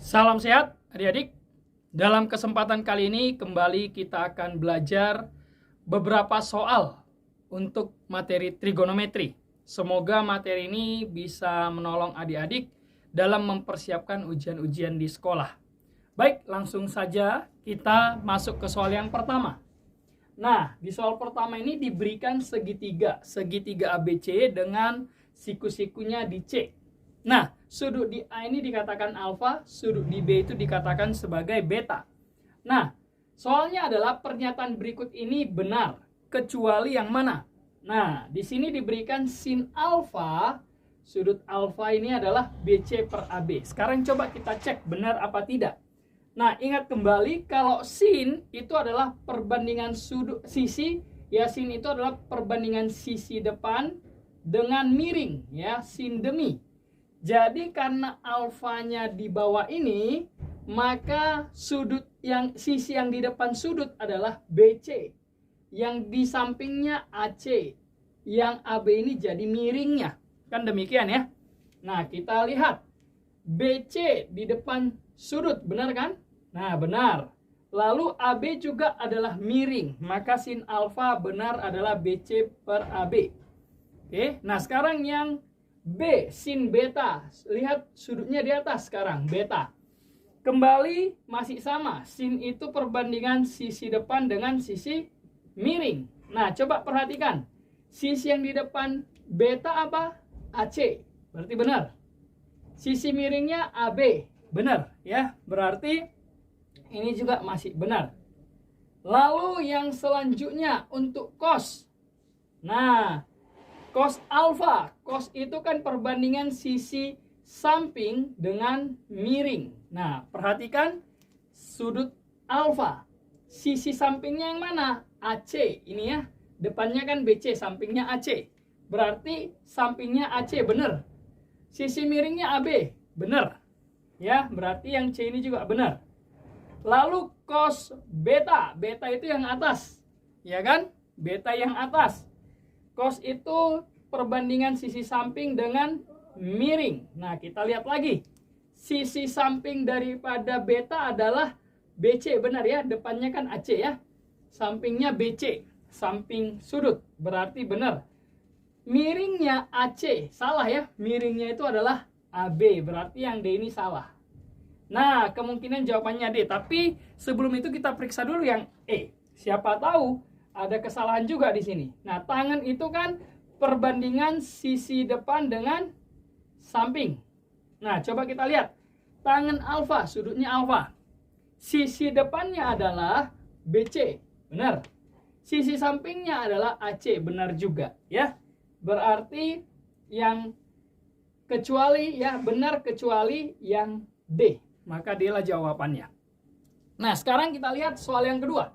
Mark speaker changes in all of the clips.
Speaker 1: Salam sehat adik-adik. Dalam kesempatan kali ini kembali kita akan belajar beberapa soal untuk materi trigonometri. Semoga materi ini bisa menolong adik-adik dalam mempersiapkan ujian-ujian di sekolah. Baik, langsung saja kita masuk ke soal yang pertama. Nah, di soal pertama ini diberikan segitiga ABC dengan siku-sikunya di C. Nah, sudut di A ini dikatakan alfa, sudut di B itu dikatakan sebagai beta. Nah, soalnya adalah pernyataan berikut ini benar, kecuali yang mana? Nah, di sini diberikan sin alfa, sudut alfa ini adalah BC per AB. Sekarang coba kita cek benar apa tidak. Nah, ingat kembali kalau sin itu adalah perbandingan sudut sisi, ya sin itu adalah perbandingan sisi depan dengan miring, ya, sin demi. Jadi karena alfanya di bawah ini, maka sisi yang di depan sudut adalah BC, yang di sampingnya AC, yang AB ini jadi miringnya. Kan demikian ya. Nah, kita lihat BC di depan sudut, benar kan? Nah, benar. Lalu AB juga adalah miring, maka sin alfa benar adalah BC per AB. Oke, nah sekarang yang B, sin beta. Lihat sudutnya di atas sekarang, beta. Kembali masih sama, sin itu perbandingan sisi depan dengan sisi miring. Nah, coba perhatikan. Sisi yang di depan beta apa? AC. Berarti benar. Sisi miringnya AB. Benar, ya. Berarti ini juga masih benar. Lalu yang selanjutnya untuk cos. Nah, cos alfa, cos itu kan perbandingan sisi samping dengan miring. Nah, perhatikan sudut alfa. Sisi sampingnya yang mana? AC, ini ya. Depannya kan BC, sampingnya AC. Berarti sampingnya AC, benar. Sisi miringnya AB, benar. Ya, berarti yang C ini juga benar. Lalu cos beta, beta itu yang atas. Ya kan? Beta yang atas. Cos itu perbandingan sisi samping dengan miring. Nah, kita lihat lagi. Sisi samping daripada beta adalah BC, benar ya? Depannya kan AC ya. Sampingnya BC, samping sudut. Berarti benar. Miringnya AC, salah ya. Miringnya itu adalah AB, berarti yang D ini salah. Nah, kemungkinan jawabannya D. Tapi sebelum itu kita periksa dulu yang E. Siapa tahu ada kesalahan juga di sini. Nah, tangan itu kan perbandingan sisi depan dengan samping. Nah, coba kita lihat. Tangan alfa, sudutnya alfa. Sisi depannya adalah BC, benar. Sisi sampingnya adalah AC, benar juga, ya. Berarti yang kecuali, ya, benar kecuali yang D. Maka D lah jawabannya. Nah, sekarang kita lihat soal yang kedua.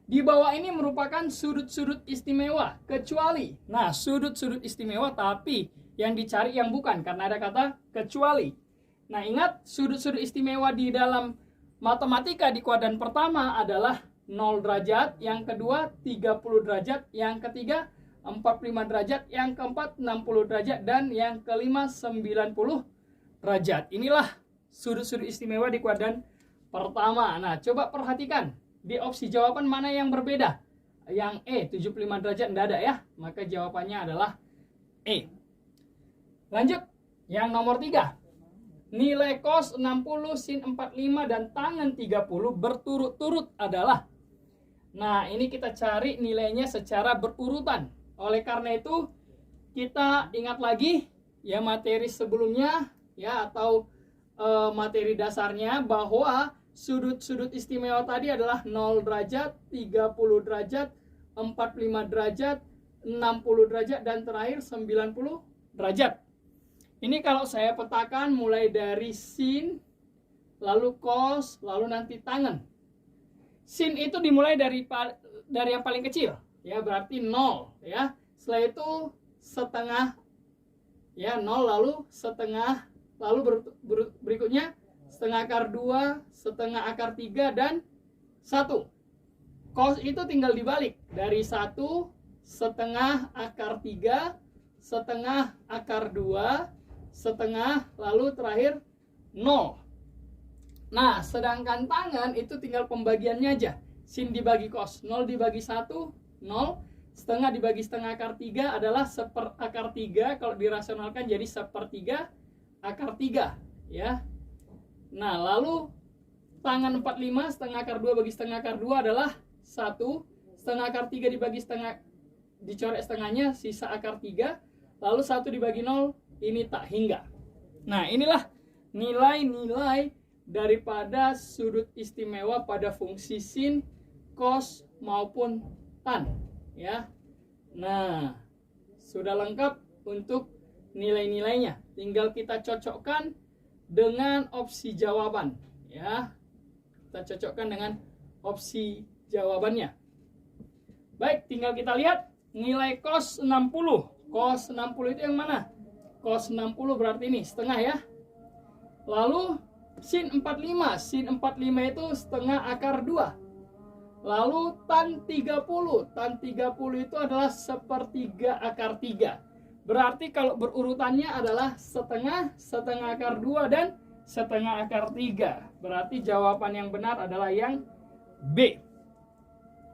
Speaker 1: Di bawah ini merupakan sudut-sudut istimewa, kecuali. Nah, sudut-sudut istimewa tapi yang dicari yang bukan, karena ada kata kecuali. Nah, ingat sudut-sudut istimewa di dalam matematika di kuadran pertama adalah 0 derajat, yang kedua 30 derajat, yang ketiga 45 derajat, yang keempat 60 derajat, dan yang kelima 90 derajat. Inilah sudut-sudut istimewa di kuadran pertama. Nah, coba perhatikan. Di opsi jawaban mana yang berbeda? Yang E, 75 derajat tidak ada ya. Maka jawabannya adalah E. Lanjut, yang nomor 3. Nilai cos 60, sin 45, dan tangan 30 berturut-turut adalah. Nah, ini kita cari nilainya secara berurutan. Oleh karena itu, kita ingat lagi ya materi sebelumnya ya, atau materi dasarnya, bahwa sudut-sudut istimewa tadi adalah 0 derajat, 30 derajat, 45 derajat, 60 derajat, dan terakhir 90 derajat. Ini kalau saya petakan mulai dari sin, lalu cos, lalu nanti tangan. Sin itu dimulai dari yang paling kecil, ya, berarti 0, ya. Setelah itu setengah, ya, 0, lalu setengah, lalu berikutnya setengah akar 2, setengah akar 3, dan 1. Cos itu tinggal dibalik. Dari 1, setengah akar 3, setengah akar 2, setengah, lalu terakhir 0. Nah, sedangkan tangan itu tinggal pembagiannya aja. Sin dibagi cos, 0 dibagi 1, 0. Setengah dibagi setengah akar 3 adalah seper akar 3. Kalau dirasionalkan jadi sepertiga akar 3. Ya. Nah, lalu tangan 45, setengah akar 2 bagi setengah akar 2 adalah 1. Setengah akar 3 dibagi setengah, dicoret setengahnya, sisa akar 3. Lalu 1 dibagi 0, ini tak hingga. Nah, inilah nilai-nilai daripada sudut istimewa pada fungsi sin, cos, maupun tan. Ya. Nah, sudah lengkap untuk nilai-nilainya. Tinggal kita cocokkan dengan opsi jawaban. Ya. Kita cocokkan dengan opsi jawabannya. Baik, tinggal kita lihat nilai cos 60. Cos 60 itu yang mana? Cos 60 berarti ini setengah ya. Lalu sin 45. Sin 45 itu setengah akar 2. Lalu tan 30. Tan 30 itu adalah sepertiga akar 3. Berarti kalau berurutannya adalah setengah, setengah akar 2, dan setengah akar 3. Berarti jawaban yang benar adalah yang B.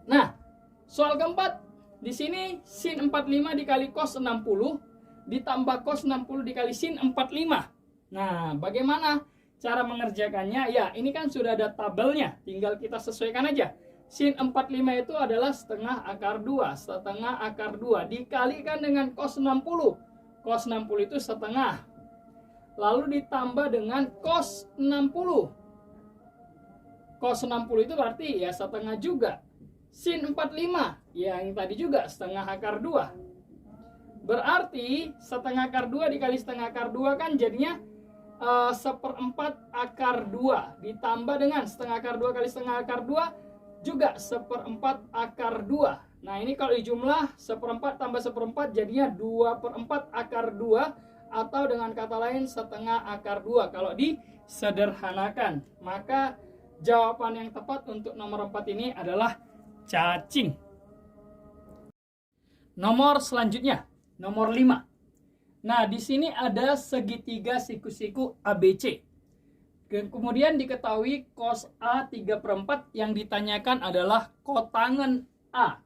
Speaker 1: Nah, soal keempat. Di sini sin 45 dikali cos 60 ditambah cos 60 dikali sin 45. Nah, bagaimana cara mengerjakannya? Ya, ini kan sudah ada tabelnya. Tinggal kita sesuaikan aja. Sin 45 itu adalah setengah akar 2. Setengah akar 2 dikalikan dengan cos 60. Cos 60 itu setengah. Lalu ditambah dengan cos 60. Cos 60 itu berarti ya setengah juga. Sin 45, ya yang tadi juga setengah akar 2. Berarti setengah akar 2 dikali setengah akar 2 kan jadinya seperempat akar 2. Ditambah dengan setengah akar 2 kali setengah akar 2 juga seperempat akar 2. Nah, ini kalau dijumlah seperempat tambah seperempat jadinya 2/4 akar 2, atau dengan kata lain setengah akar 2 kalau disederhanakan. Maka jawaban yang tepat untuk nomor 4 ini adalah cacing. Nomor selanjutnya, nomor 5. Nah, di sini ada segitiga siku-siku ABC. Kemudian diketahui cos A 3/4, yang ditanyakan adalah kotangen A.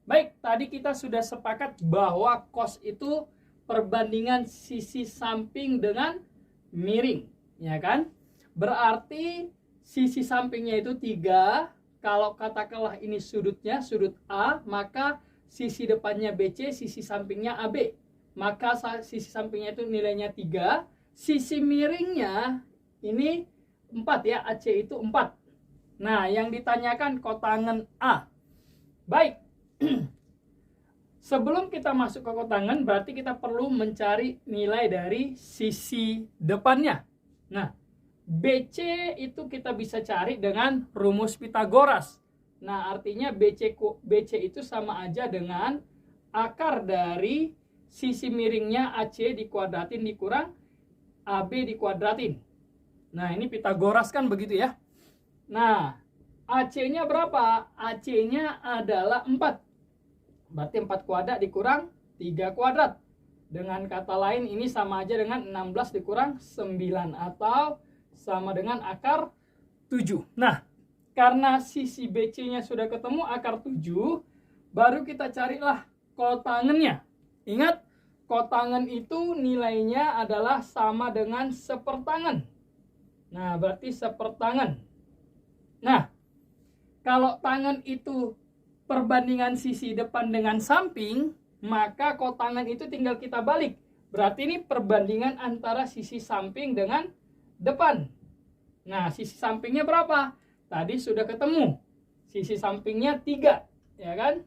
Speaker 1: Baik, tadi kita sudah sepakat bahwa cos itu perbandingan sisi samping dengan miring, ya kan? Berarti sisi sampingnya itu 3. Kalau katakanlah ini sudutnya, sudut A, maka sisi depannya BC, sisi sampingnya AB. Maka sisi sampingnya itu nilainya 3. Sisi miringnya ini 4 ya, AC itu 4. Nah, yang ditanyakan kotangen A. Baik. Sebelum kita masuk ke kotangen, berarti kita perlu mencari nilai dari sisi depannya. Nah, BC itu kita bisa cari dengan rumus Pitagoras. Nah, artinya BC itu sama aja dengan akar dari sisi miringnya AC dikuadratin dikurang AB dikuadratin. Nah, ini Pitagoras kan begitu ya. Nah, AC-nya berapa? AC-nya adalah 4. Berarti 4 kuadrat dikurang 3 kuadrat. Dengan kata lain ini sama aja dengan 16 dikurang 9, atau sama dengan akar 7. Nah, karena sisi BC-nya sudah ketemu akar 7, baru kita carilah kotangennya. Ingat, kotangen itu nilainya adalah sama dengan sepertangen. Nah, berarti sepertangen. Nah, kalau tangan itu perbandingan sisi depan dengan samping, maka kotangen itu tinggal kita balik. Berarti ini perbandingan antara sisi samping dengan depan. Nah, sisi sampingnya berapa? Tadi sudah ketemu. Sisi sampingnya 3, ya kan?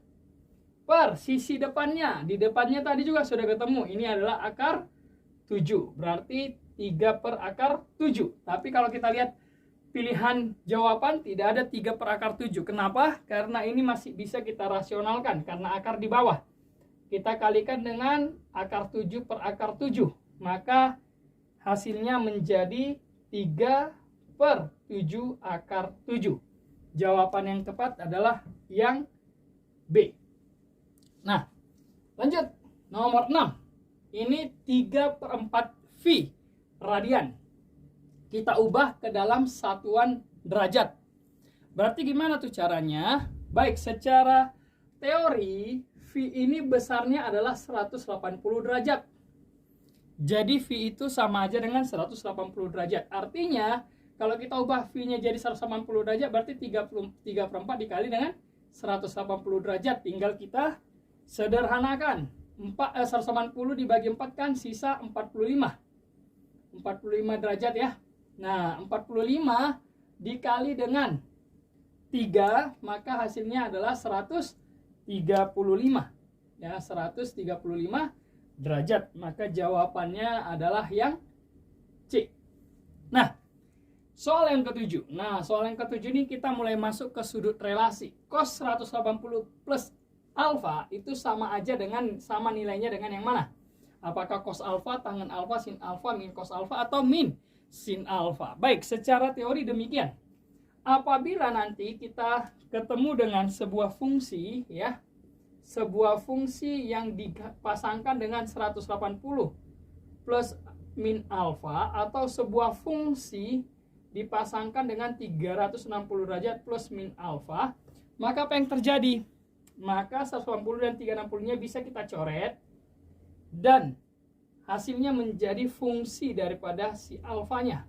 Speaker 1: Per sisi depannya. Di depannya tadi juga sudah ketemu. Ini adalah akar 7. Berarti 3 per akar 7. Tapi kalau kita lihat pilihan jawaban, tidak ada 3 per akar 7. Kenapa? Karena ini masih bisa kita rasionalkan. Karena akar di bawah. Kita kalikan dengan akar 7 per akar 7. Maka hasilnya menjadi 3 per 7 akar 7. Jawaban yang tepat adalah yang B. Nah, lanjut. Nomor 6. Ini 3/4 V radian. kita ubah ke dalam satuan derajat. Berarti gimana tuh caranya? Baik, secara teori V ini besarnya adalah 180 derajat. Jadi V itu sama aja dengan 180 derajat. Artinya kalau kita ubah V-nya jadi 180 derajat berarti 3/4 dikali dengan 180 derajat. Tinggal kita sederhanakan. 180 dibagi 4 kan sisa 45. 45 derajat ya. Nah, 45 dikali dengan 3, maka hasilnya adalah 135. Ya, 135 derajat. Maka jawabannya adalah yang C. Nah, soal yang ketujuh. Nah, soal yang ketujuh ini kita mulai masuk ke sudut relasi. Cos 180 plus alfa itu sama aja dengan, sama nilainya dengan yang mana? Apakah cos alfa, tangen alfa, sin alfa, min cos alfa, atau min sin alfa? Baik, secara teori demikian. Apabila nanti kita ketemu dengan sebuah fungsi ya, sebuah fungsi yang dipasangkan dengan 180 plus min alfa, atau sebuah fungsi dipasangkan dengan 360 derajat plus min alfa, maka apa yang terjadi? Maka 180 dan 360-nya bisa kita coret dan hasilnya menjadi fungsi daripada si alfanya.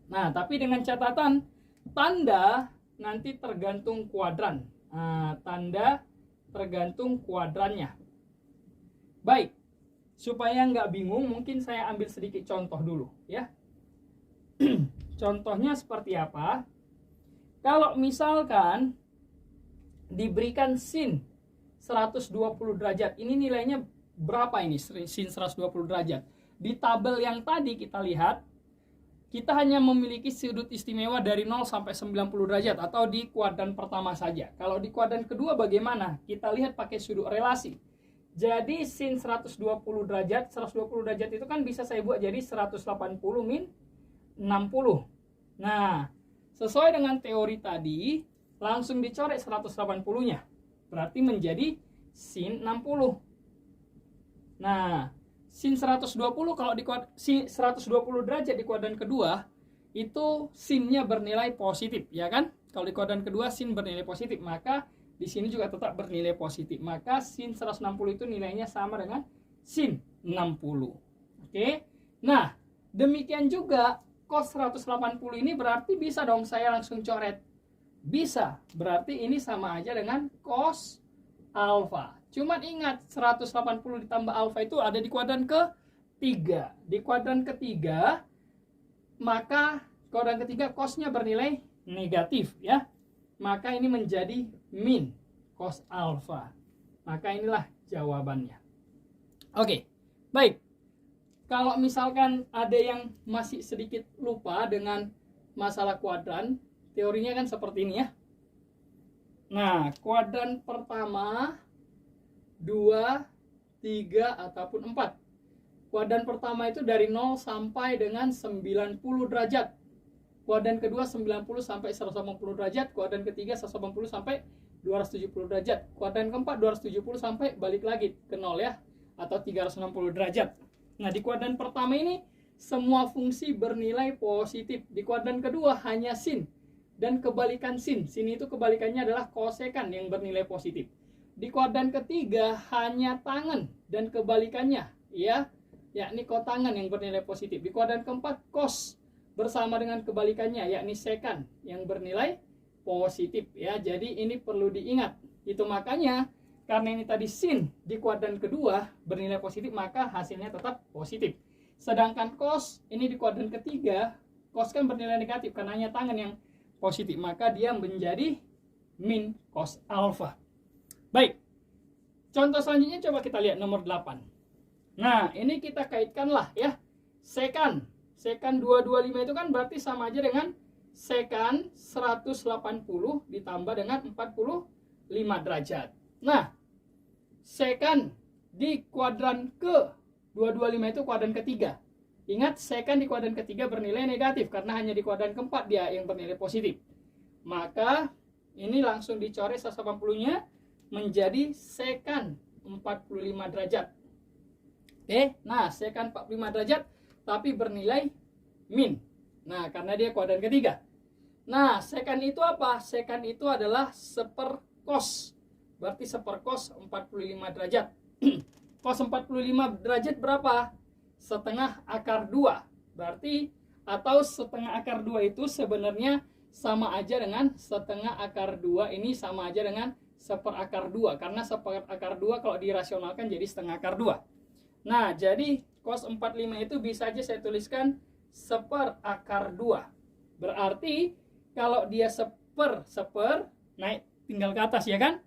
Speaker 1: Nah, tapi dengan catatan tanda nanti tergantung kuadran. Nah, tanda tergantung kuadrannya. Baik, supaya nggak bingung, mungkin saya ambil sedikit contoh dulu ya. Contohnya seperti apa? Kalau misalkan diberikan sin 120 derajat, ini nilainya berapa ini sin 120 derajat? Di tabel yang tadi kita lihat, kita hanya memiliki sudut istimewa dari 0 sampai 90 derajat atau di kuadran pertama saja. Kalau di kuadran kedua bagaimana? Kita lihat pakai sudut relasi. Jadi sin 120 derajat, 120 derajat itu kan bisa saya buat jadi 180 min 60. Nah, sesuai dengan teori tadi, langsung dicoret 180-nya. Berarti menjadi sin 60. Nah, sin 120 kalau di 120 derajat di kuadran kedua itu sinnya bernilai positif, ya kan? Kalau di kuadran kedua sin bernilai positif, maka di sini juga tetap bernilai positif. Maka sin 160 itu nilainya sama dengan sin 60. Oke. Nah, demikian juga cos 180 ini berarti bisa dong saya langsung coret. Bisa. Berarti ini sama aja dengan cos alfa. Cuman ingat 180 ditambah alfa itu ada di kuadran ketiga. Di kuadran ketiga, maka kuadran ketiga cosnya bernilai negatif ya. Maka ini menjadi min cos alfa. Maka inilah jawabannya. Oke, baik. Kalau misalkan ada yang masih sedikit lupa dengan masalah kuadran, teorinya kan seperti ini ya. Nah, kuadran pertama 2, 3, ataupun 4. Kuadran pertama itu dari 0 sampai dengan 90 derajat. Kuadran kedua 90 sampai 180 derajat. Kuadran ketiga 180 sampai 270 derajat. Kuadran keempat 270 sampai balik lagi ke 0 ya, atau 360 derajat. Nah, di kuadran pertama ini semua fungsi bernilai positif. Di kuadran kedua hanya sin dan kebalikan sin. Sin itu kebalikannya adalah kosekan yang bernilai positif. Di kuadran ketiga hanya tangen dan kebalikannya ya, yakni kotangen yang bernilai positif. Di kuadran keempat cos bersama dengan kebalikannya yakni sekan yang bernilai positif ya. Jadi ini perlu diingat. Itu makanya karena ini tadi sin di kuadran kedua bernilai positif, maka hasilnya tetap positif. Sedangkan cos ini di kuadran ketiga, cos kan bernilai negatif karena hanya tangen yang positif, maka dia menjadi min cos alfa. Baik, contoh selanjutnya coba kita lihat nomor 8. Nah, ini kita kaitkanlah ya. Sekan 225 itu kan berarti sama aja dengan sekan 180 ditambah dengan 45 derajat. Nah, sekan di kuadran ke 225 itu kuadran ketiga. Ingat, sekan di kuadran ketiga bernilai negatif karena hanya di kuadran keempat dia yang bernilai positif. Maka ini langsung dicoret 180-nya menjadi sekan 45 derajat. Oke, nah sekan 45 derajat tapi bernilai min Nah, karena dia kuadran ketiga. Nah, sekan itu apa? Sekan itu adalah seperkos. Berarti seperkos 45 derajat. Kos 45 derajat berapa? Setengah akar 2. Berarti, atau setengah akar 2 itu sebenarnya sama aja dengan setengah akar 2 ini sama aja dengan seperakar 2. Karena seperakar 2 kalau dirasionalkan jadi setengah akar 2. Nah, jadi cos 45 itu bisa aja saya tuliskan seperakar 2. Berarti kalau dia seper naik tinggal ke atas ya kan?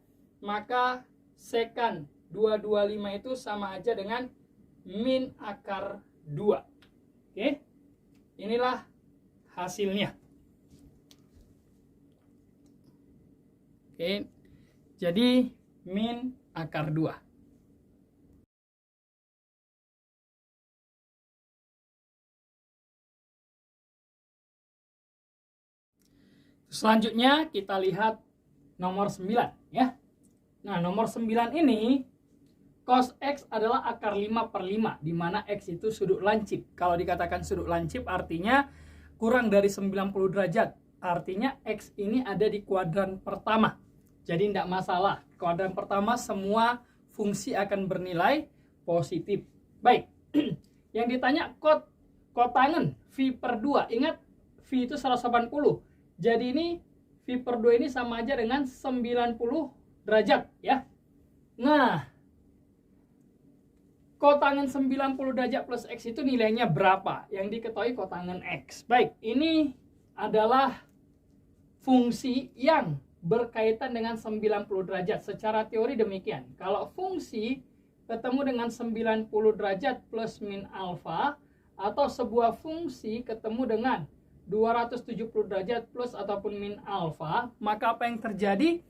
Speaker 1: Maka sekan 225 itu sama aja dengan min akar 2. Oke? Inilah hasilnya. Oke. Jadi min akar 2. Selanjutnya kita lihat nomor 9 ya. Nah, nomor 9 ini cos X adalah akar 5/5, di mana X itu sudut lancip. Kalau dikatakan sudut lancip artinya kurang dari 90 derajat. Artinya X ini ada di kuadran pertama. Jadi tidak masalah. Kuadran pertama semua fungsi akan bernilai positif. Baik. Yang ditanya kotangen V/2. Ingat V itu 180. Jadi ini V/2 ini sama aja dengan 90 derajat ya. Nah, kotangen 90 derajat plus X itu nilainya berapa? Yang diketahui kotangen X. Baik, ini adalah fungsi yang berkaitan dengan 90 derajat. Secara teori demikian. Kalau fungsi ketemu dengan 90 derajat plus min alfa, atau sebuah fungsi ketemu dengan 270 derajat plus ataupun min alfa, maka apa yang terjadi?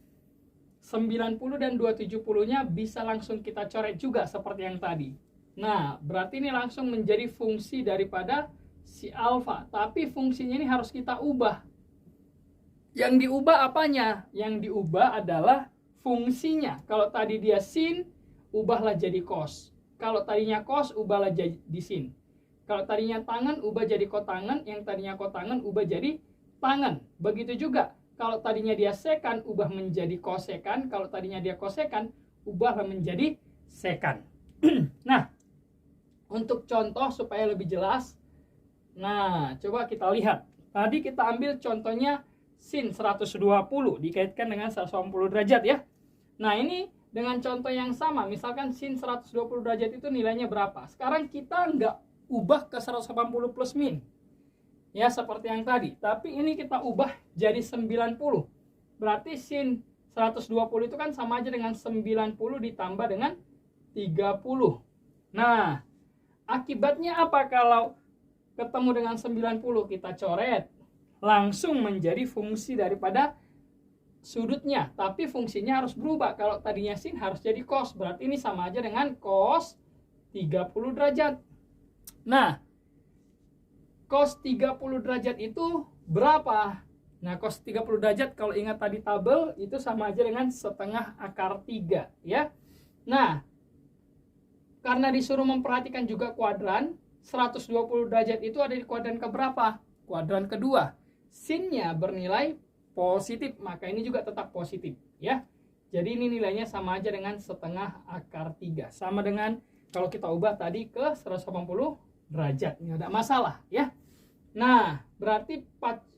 Speaker 1: 90 dan 270-nya bisa langsung kita coret juga seperti yang tadi. Nah, berarti ini langsung menjadi fungsi daripada si alfa. Tapi fungsinya ini harus kita ubah. Yang diubah apanya? Yang diubah adalah fungsinya. Kalau tadi dia sin, ubahlah jadi cos. Kalau tadinya cos, ubahlah jadi sin. Kalau tadinya tangan, ubah jadi kotangen. Yang tadinya kotangen, ubah jadi tangan. Begitu juga. Kalau tadinya dia sekan, ubah menjadi kosekan. Kalau tadinya dia kosekan, ubahlah menjadi sekan. Nah, untuk contoh supaya lebih jelas. Nah, coba kita lihat. Tadi kita ambil contohnya sin 120 dikaitkan dengan 180 derajat ya. Nah, ini dengan contoh yang sama. Misalkan sin 120 derajat itu nilainya berapa? Sekarang kita nggak ubah ke 180 plus min. Ya, seperti yang tadi. Tapi ini kita ubah jadi 90. Berarti sin 120 itu kan sama aja dengan 90 ditambah dengan 30. Nah, akibatnya apa kalau ketemu dengan 90? Kita coret. Langsung menjadi fungsi daripada sudutnya. Tapi fungsinya harus berubah. Kalau tadinya sin harus jadi cos. Berarti ini sama aja dengan cos 30 derajat. Nah, cos 30 derajat itu berapa? Nah, cos 30 derajat kalau ingat tadi tabel itu sama aja dengan setengah akar 3 ya. Nah, karena disuruh memperhatikan juga kuadran, 120 derajat itu ada di kuadran keberapa? Kuadran kedua. Sinnya bernilai positif, maka ini juga tetap positif ya. Jadi ini nilainya sama aja dengan setengah akar 3. Sama dengan kalau kita ubah tadi ke 180 derajat. Ini ada masalah ya. Nah, berarti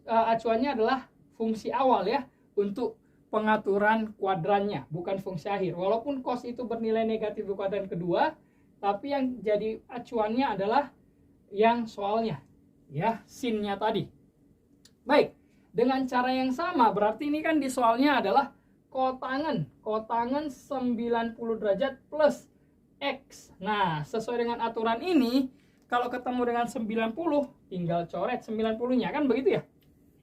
Speaker 1: acuannya adalah fungsi awal ya untuk pengaturan kuadrannya, bukan fungsi akhir. Walaupun cos itu bernilai negatif di kuadran kedua, tapi yang jadi acuannya adalah yang soalnya ya, sinnya tadi. Baik, dengan cara yang sama berarti ini kan di soalnya adalah kotangen 90 derajat plus X. Nah, sesuai dengan aturan ini, kalau ketemu dengan 90, tinggal coret 90-nya kan begitu ya.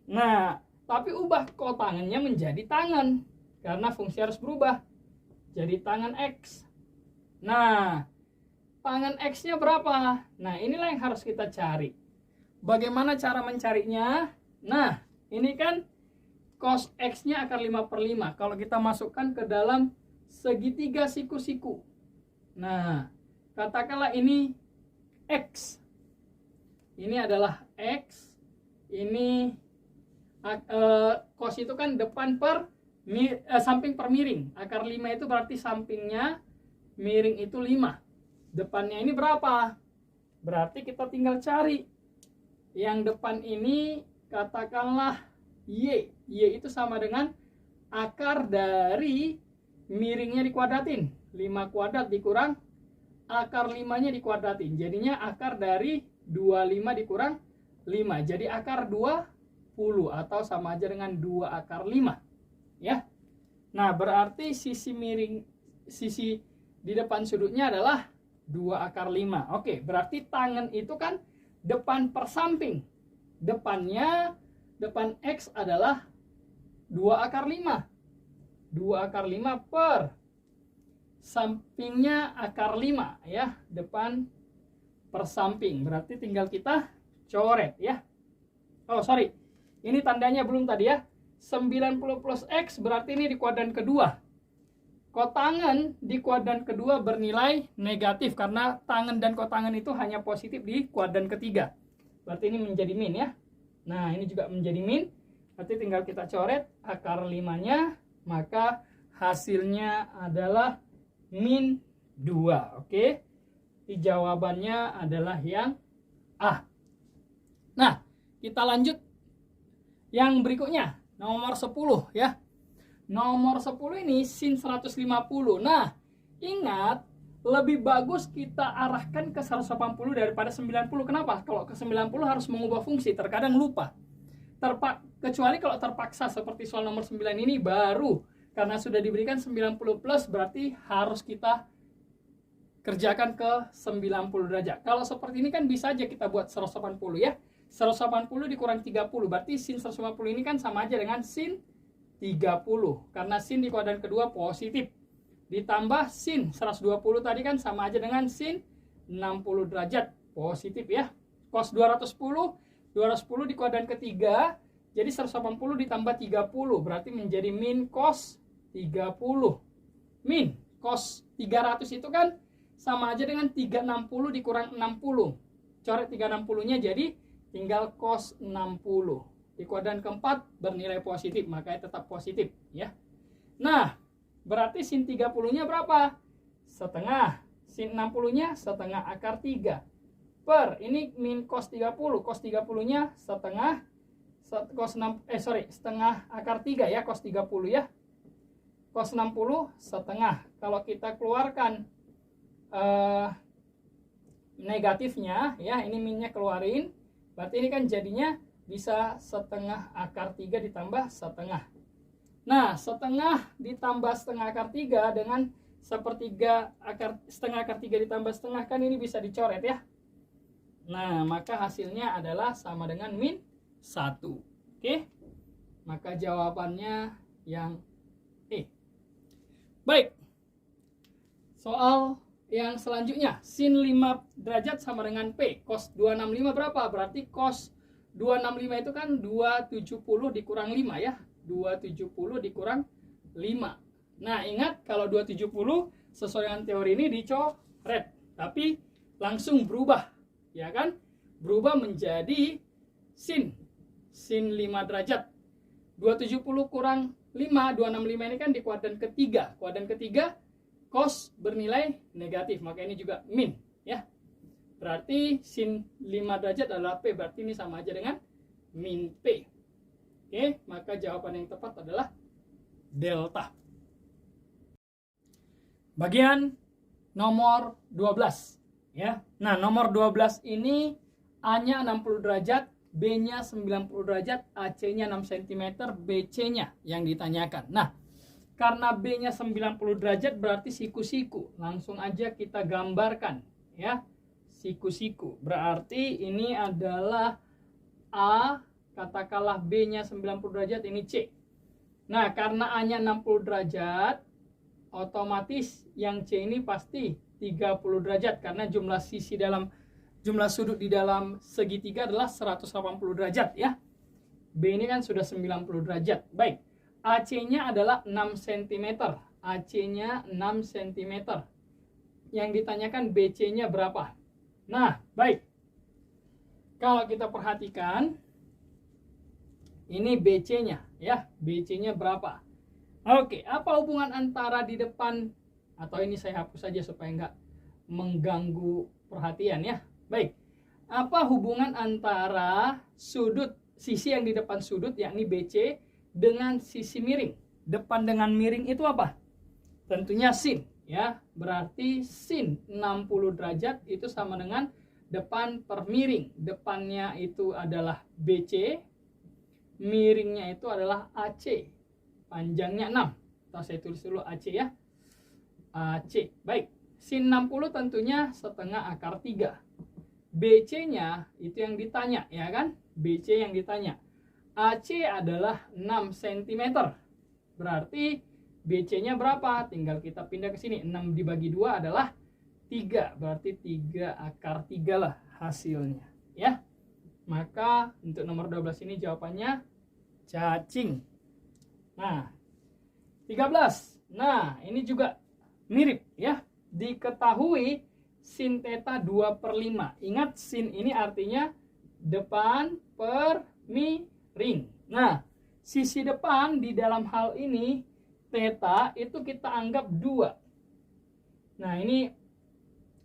Speaker 1: Nah, tapi ubah kotangennya menjadi tangan, karena fungsi harus berubah. Jadi tangan X. Nah, tangan X-nya berapa? Nah, inilah yang harus kita cari. Bagaimana cara mencarinya? Nah, ini kan cos X-nya akar 5/5. Kalau kita masukkan ke dalam segitiga siku-siku. Nah, katakanlah ini X. Ini adalah X. ini cos itu kan depan per samping per miring. Akar 5 itu berarti sampingnya miring itu 5. Depannya ini berapa? Berarti kita tinggal cari. Yang depan ini katakanlah Y. Y itu sama dengan akar dari miringnya dikuadratin. 5 kuadrat dikurang akar 5-nya dikuadratin. Jadinya akar dari 25 dikurang 5. Jadi akar 20 atau sama aja dengan 2 akar 5. Ya. Nah, berarti sisi miring, sisi di depan sudutnya adalah 2 akar 5. Oke, berarti tangan itu kan depan per samping. Depannya, depan X adalah 2 akar 5. 2 akar 5 per sampingnya akar 5 ya, depan per samping. Berarti tinggal kita coret ya. Oh, sorry. Ini tandanya belum tadi ya. 90 plus X berarti ini di kuadran kedua. Kotangan di kuadran kedua bernilai negatif karena tangan dan kotangan itu hanya positif di kuadran ketiga. Berarti ini menjadi min ya. Nah, ini juga menjadi min. Berarti tinggal kita coret akar 5-nya, maka hasilnya adalah min 2. Oke. Di jawabannya adalah yang A. Nah, kita lanjut yang berikutnya. Nomor 10 ya. Nomor 10 ini sin 150. Nah, ingat lebih bagus kita arahkan ke 180 daripada 90. Kenapa? Kalau ke 90 harus mengubah fungsi, terkadang lupa. Kecuali kalau terpaksa seperti soal nomor 9 ini baru. Karena sudah diberikan 90 plus berarti harus kita kerjakan ke 90 derajat. Kalau seperti ini kan bisa aja kita buat 180 ya. 180 dikurang 30, berarti sin 150 ini kan sama aja dengan sin 30. Karena sin di kuadran kedua positif. Ditambah sin 120 tadi kan sama aja dengan sin 60 derajat positif ya. Cos 210 di kuadran ketiga, jadi 180 ditambah 30, berarti menjadi min cos 30. Min cos 300 itu kan sama aja dengan 360 dikurang 60. Coret 360-nya jadi tinggal cos 60. Di kuadran keempat bernilai positif, makanya tetap positif ya. Nah, berarti sin 30-nya berapa? Setengah. Sin 60-nya setengah akar 3. Per, ini min cos 30. Cos 30-nya setengah setengah akar 3 ya, cos 30 ya. Cos 60 setengah. Kalau kita keluarkan negatifnya ya, ini minnya keluarin. Berarti ini kan jadinya bisa setengah akar 3 ditambah setengah. Nah, setengah ditambah setengah akar 3 dengan sepertiga setengah akar 3 ditambah setengah kan ini bisa dicoret ya. Nah, maka hasilnya adalah sama dengan min 1. Oke. Maka jawabannya yang E. Baik. Soal yang selanjutnya, sin 5 derajat sama dengan P. Cos 265 berapa? Berarti cos 265 itu kan 270 dikurang 5 ya. 270 dikurang 5. Nah, ingat kalau 270 sesuai dengan teori ini dicoret. Tapi langsung berubah. Ya kan? Berubah menjadi sin 5 derajat. 270 kurang 5, 265 ini kan di kuadran ketiga. Kuadran ketiga cos bernilai negatif, maka ini juga min ya. Berarti sin 5 derajat adalah P, berarti ini sama aja dengan min P. Oke, maka jawaban yang tepat adalah delta. Bagian nomor 12 ya. Nah, nomor 12 ini A-nya 60 derajat, B-nya 90 derajat, AC-nya 6 cm, BC-nya yang ditanyakan. Nah, karena B-nya 90 derajat berarti siku-siku. Langsung aja kita gambarkan ya. Siku-siku. Berarti ini adalah A, katakanlah B-nya 90 derajat, ini C. Nah, karena A-nya 60 derajat, otomatis yang C ini pasti 30 derajat karena jumlah sisi dalam jumlah sudut di dalam segitiga adalah 180 derajat ya. B ini kan sudah 90 derajat. Baik. AC-nya adalah 6 cm. AC-nya 6 cm. Yang ditanyakan BC-nya berapa? Nah, baik. Kalau kita perhatikan, Ini BC-nya ya. BC-nya berapa? Oke, apa hubungan antara di depan, atau ini saya hapus saja supaya nggak mengganggu perhatian ya. Baik. Apa hubungan antara sudut sisi yang di depan sudut yakni BC dengan sisi miring? Depan dengan miring itu apa? Tentunya sin ya. Berarti sin 60 derajat itu sama dengan depan per miring. Depannya itu adalah BC, miringnya itu adalah AC. Panjangnya 6. Atau saya tulis dulu AC ya. AC. Baik. Sin 60 tentunya setengah akar 3. BC-nya itu yang ditanya ya kan? BC yang ditanya. AC adalah 6 cm. Berarti BC-nya berapa? Tinggal kita pindah ke sini. 6 dibagi 2 adalah 3. Berarti 3 akar 3 lah hasilnya ya. Maka untuk nomor 12 ini jawabannya cacing. Nah, 13. Nah, ini juga mirip ya. Diketahui sin theta 2/5. Ingat, sin ini artinya depan per miring. Nah, sisi depan di dalam hal ini theta itu kita anggap 2. Nah, ini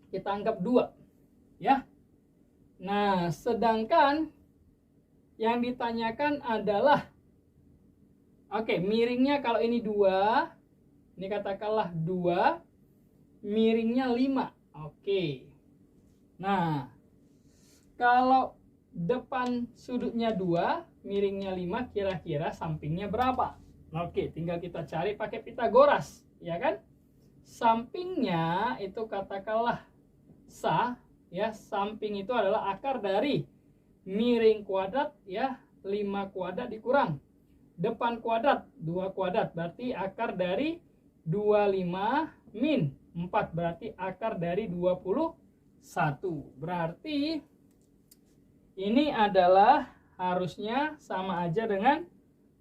Speaker 1: kita anggap 2 ya. Nah, sedangkan yang ditanyakan adalah miringnya kalau ini 2, ini katakanlah 2, miringnya 5. Nah, kalau depan sudutnya 2, miringnya 5, kira-kira sampingnya berapa? Tinggal kita cari pakai Pitagoras, ya kan? Sampingnya itu katakanlah sah, ya. Samping itu adalah akar dari miring kuadrat, ya, 5 kuadrat dikurang depan kuadrat, 2 kuadrat. Berarti akar dari 25 min 4, berarti akar dari 21. Berarti ini adalah harusnya sama aja dengan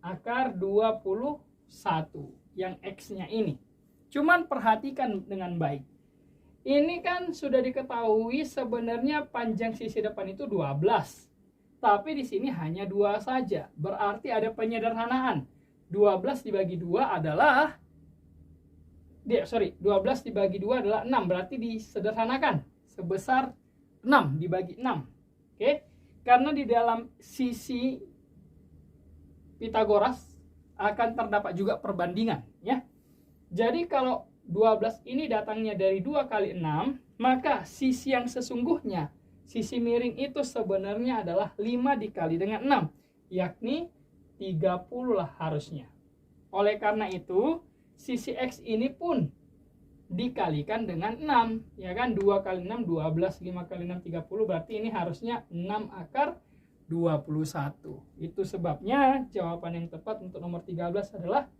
Speaker 1: akar 21 yang X-nya ini. Cuman perhatikan dengan baik. Ini kan sudah diketahui sebenarnya panjang sisi depan itu 12. Tapi di sini hanya 2 saja. Berarti ada penyederhanaan. 12 dibagi 2 adalah 12 dibagi 2 adalah 6, berarti disederhanakan sebesar 6 dibagi 6. Karena di dalam sisi Pitagoras akan terdapat juga perbandingan ya. Jadi kalau 12 ini datangnya dari 2 kali 6, maka sisi yang sesungguhnya, sisi miring itu sebenarnya adalah 5 dikali dengan 6, yakni 30 lah harusnya. Oleh karena itu sisi X ini pun dikalikan dengan 6, ya kan? 2 kali 6 12, 5 kali 6 30, berarti ini harusnya 6 akar 21. Itu sebabnya jawaban yang tepat untuk nomor 13 adalah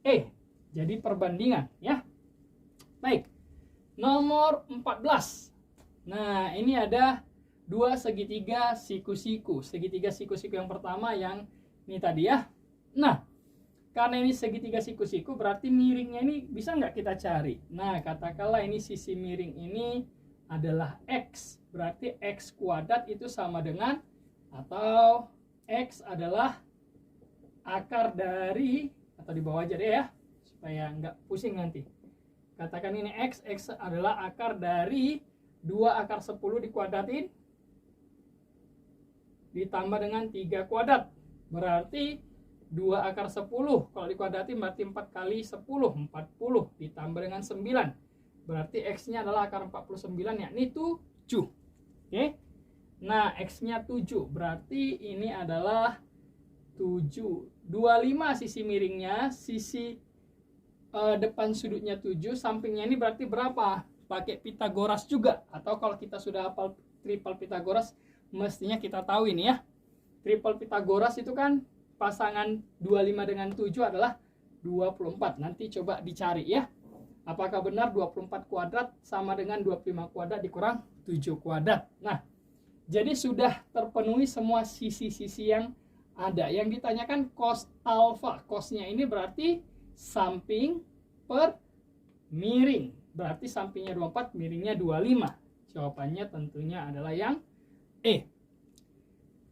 Speaker 1: E. Jadi perbandingan ya. Baik. Nomor 14. Nah, ini ada 2 segitiga siku-siku. Segitiga siku-siku yang pertama yang ini tadi ya. Nah, karena ini segitiga siku-siku, berarti miringnya ini bisa nggak kita cari? Nah, katakanlah ini sisi miring ini adalah X. Berarti X kuadrat itu sama dengan, atau X adalah akar dari, atau di bawah aja deh ya, supaya nggak pusing nanti. Katakan ini X adalah akar dari 2 akar 10 dikuadratin ditambah dengan 3 kuadrat. Berarti 2 akar 10 kalau dikuadratin berarti 4 kali 10, 40 ditambah dengan 9. Berarti X-nya adalah akar 49, yakni 7. Nah, X-nya 7. Berarti ini adalah 7. 25 sisi miringnya, sisi depan sudutnya 7, sampingnya ini berarti berapa? Pakai Pitagoras juga. Atau kalau kita sudah hafal triple Pitagoras, mestinya kita tahu ini ya. Triple Pitagoras itu kan pasangan 25 dengan 7 adalah 24. Nanti coba dicari ya. Apakah benar 24 kuadrat sama dengan 25 kuadrat dikurang 7 kuadrat. Nah, jadi sudah terpenuhi semua sisi-sisi yang ada. Yang ditanyakan cos alfa. Cosnya ini berarti samping per miring. Berarti sampingnya 24, miringnya 25. Jawabannya tentunya adalah yang E.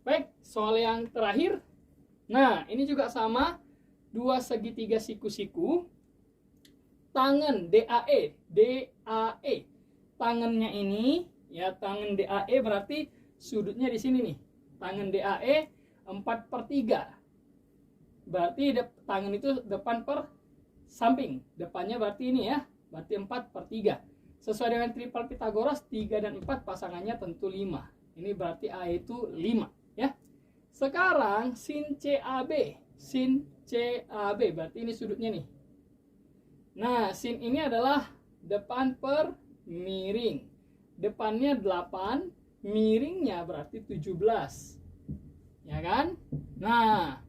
Speaker 1: Baik, soal yang terakhir. Nah, ini juga sama, dua segitiga siku-siku, tangan DAE. Tangannya ini, ya tangan DAE berarti sudutnya di sini nih. Tangan DAE 4/3. Berarti tangan itu depan per samping. Depannya berarti ini ya, berarti 4/3. Sesuai dengan triple Pitagoras, 3 dan 4 pasangannya tentu 5. Ini berarti A itu 5 ya. Sekarang sin CAB. Sin CAB berarti ini sudutnya nih. Nah, sin ini adalah depan per miring. Depannya 8, miringnya berarti 17. Ya kan? Nah,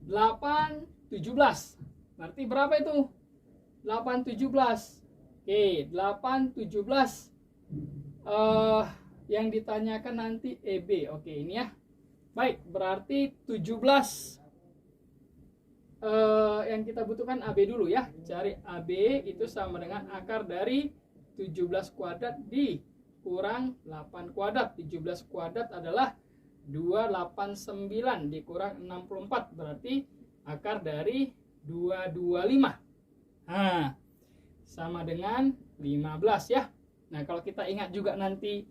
Speaker 1: 8, 17. Berarti berapa itu? 8, 17. Oke, 8, 17. Yang ditanyakan nanti EB. Oke, ini ya. Baik, berarti 17. Yang kita butuhkan AB dulu ya. Cari AB itu sama dengan akar dari 17 kuadrat dikurang 8 kuadrat. 17 kuadrat adalah 289 dikurang 64. Berarti akar dari 225. Nah, sama dengan 15 ya. Nah, kalau kita ingat juga nanti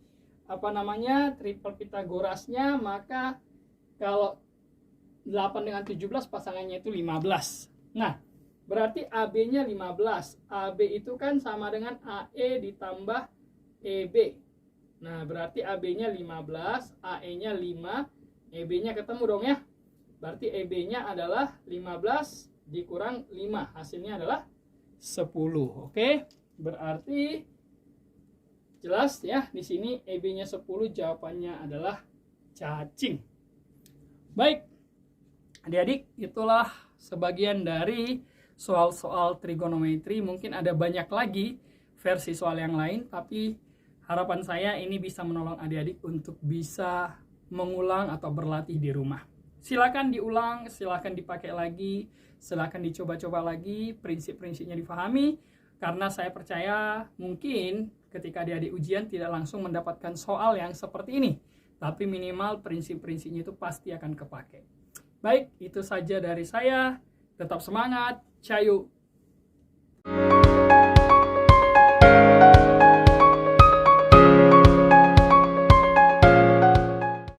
Speaker 1: triple Pitagorasnya, maka kalau 8 dengan 17 pasangannya itu 15. Nah, berarti AB-nya 15. AB itu kan sama dengan AE ditambah EB. Nah, berarti AB-nya 15, AE-nya 5, EB-nya ketemu dong ya. Berarti EB-nya adalah 15 dikurang 5. Hasilnya adalah 10. Oke? Berarti jelas ya, di sini EB-nya 10, jawabannya adalah cacing. Baik. Adik-adik, itulah sebagian dari soal-soal trigonometri. Mungkin ada banyak lagi versi soal yang lain, tapi harapan saya ini bisa menolong adik-adik untuk bisa mengulang atau berlatih di rumah. Silakan diulang, silakan dipakai lagi, silakan dicoba-coba lagi, prinsip-prinsipnya difahami, karena saya percaya mungkin ketika adik-adik ujian tidak langsung mendapatkan soal yang seperti ini, tapi minimal prinsip-prinsipnya itu pasti akan kepake. Baik, itu saja dari saya. Tetap semangat, cayu.